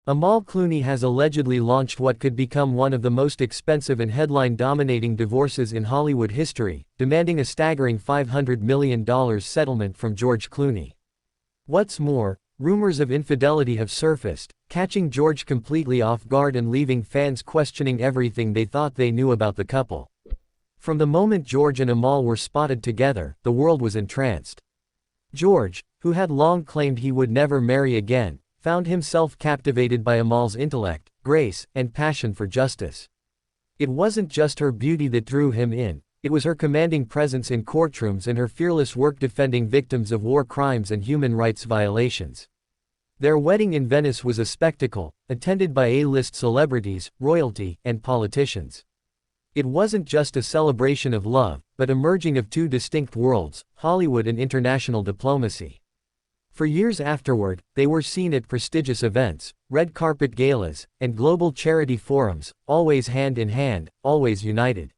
Amal Clooney has allegedly launched what could become one of the most expensive and headline-dominating divorces in Hollywood history, demanding a staggering $500 million settlement from George Clooney. What's more, rumors of infidelity have surfaced, catching George completely off guard and leaving fans questioning everything they thought they knew about the couple. From the moment George and Amal were spotted together, the world was entranced. George, who had long claimed he would never marry again, found himself captivated by Amal's intellect, grace, and passion for justice. It wasn't just her beauty that drew him in, it was her commanding presence in courtrooms and her fearless work defending victims of war crimes and human rights violations. Their wedding in Venice was a spectacle, attended by A-list celebrities, royalty, and politicians. It wasn't just a celebration of love, but a merging of two distinct worlds, Hollywood and international diplomacy. For years afterward, they were seen at prestigious events, red carpet galas, and global charity forums, always hand in hand, always united.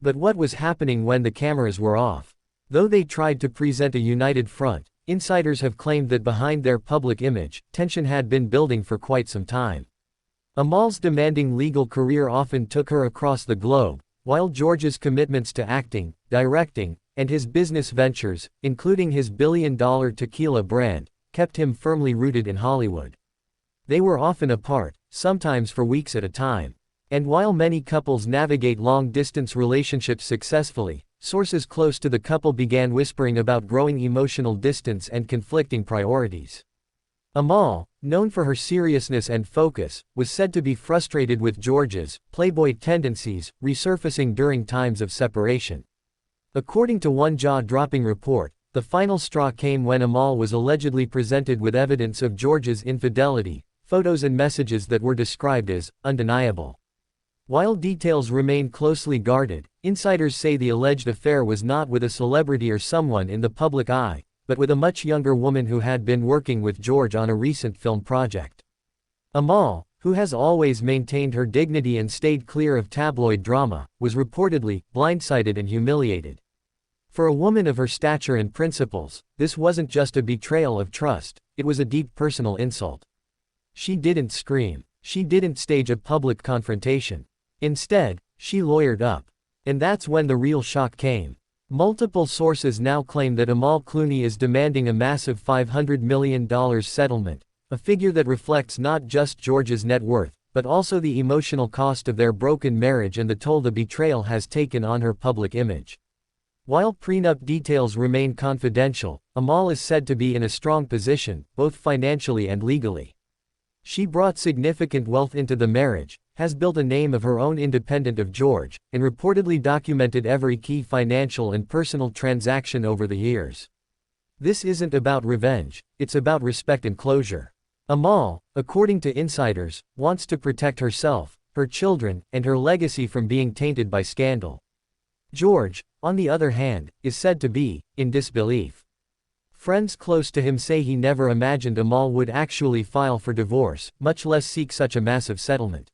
But what was happening when the cameras were off? Though they tried to present a united front, insiders have claimed that behind their public image, tension had been building for quite some time. Amal's demanding legal career often took her across the globe, while George's commitments to acting, directing, and his business ventures, including his billion-dollar tequila brand, kept him firmly rooted in Hollywood. They were often apart, sometimes for weeks at a time. And while many couples navigate long-distance relationships successfully, sources close to the couple began whispering about growing emotional distance and conflicting priorities. Amal, known for her seriousness and focus, was said to be frustrated with George's playboy tendencies, resurfacing during times of separation. According to one jaw-dropping report, the final straw came when Amal was allegedly presented with evidence of George's infidelity, photos and messages that were described as undeniable. While details remain closely guarded, insiders say the alleged affair was not with a celebrity or someone in the public eye, but with a much younger woman who had been working with George on a recent film project. Amal, who has always maintained her dignity and stayed clear of tabloid drama, was reportedly blindsided and humiliated. For a woman of her stature and principles, this wasn't just a betrayal of trust, it was a deep personal insult. She didn't scream. She didn't stage a public confrontation. Instead, she lawyered up. And that's when the real shock came. Multiple sources now claim that Amal Clooney is demanding a massive $500 million settlement, a figure that reflects not just George's net worth, but also the emotional cost of their broken marriage and the toll the betrayal has taken on her public image. While prenup details remain confidential, Amal is said to be in a strong position, both financially and legally. She brought significant wealth into the marriage, has built a name of her own independent of George, and reportedly documented every key financial and personal transaction over the years. This isn't about revenge, it's about respect and closure. Amal, according to insiders, wants to protect herself, her children, and her legacy from being tainted by scandal. George, on the other hand, is said to be in disbelief. Friends close to him say he never imagined Amal would actually file for divorce, much less seek such a massive settlement.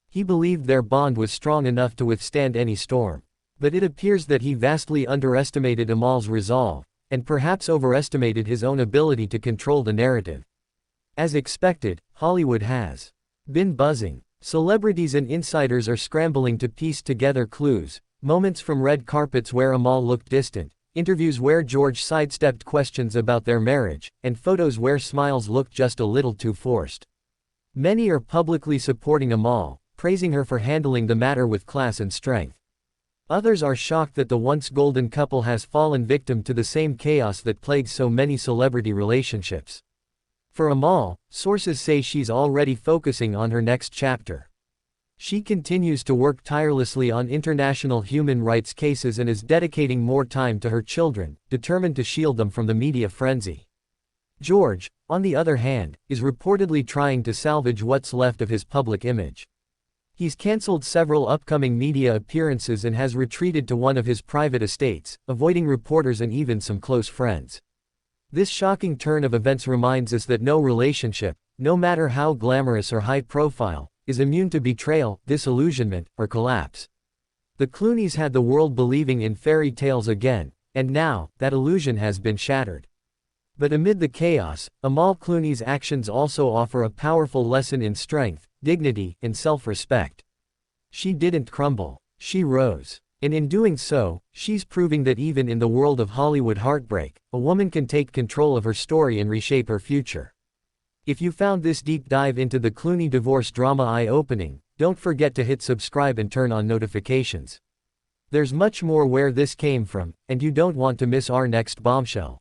He believed their bond was strong enough to withstand any storm. But it appears that he vastly underestimated Amal's resolve, and perhaps overestimated his own ability to control the narrative. As expected, Hollywood has been buzzing. Celebrities and insiders are scrambling to piece together clues, moments from red carpets where Amal looked distant, interviews where George sidestepped questions about their marriage, and photos where smiles looked just a little too forced. Many are publicly supporting Amal, praising her for handling the matter with class and strength. Others are shocked that the once golden couple has fallen victim to the same chaos that plagues so many celebrity relationships. For Amal, sources say she's already focusing on her next chapter. She continues to work tirelessly on international human rights cases and is dedicating more time to her children, determined to shield them from the media frenzy. George, on the other hand, is reportedly trying to salvage what's left of his public image. He's cancelled several upcoming media appearances and has retreated to one of his private estates, avoiding reporters and even some close friends. This shocking turn of events reminds us that no relationship, no matter how glamorous or high profile, is immune to betrayal, disillusionment, or collapse. The Clooneys had the world believing in fairy tales again, and now, that illusion has been shattered. But amid the chaos, Amal Clooney's actions also offer a powerful lesson in strength, dignity, and self-respect. She didn't crumble. She rose. And in doing so, she's proving that even in the world of Hollywood heartbreak, a woman can take control of her story and reshape her future. If you found this deep dive into the Clooney divorce drama eye-opening, don't forget to hit subscribe and turn on notifications. There's much more where this came from, and you don't want to miss our next bombshell.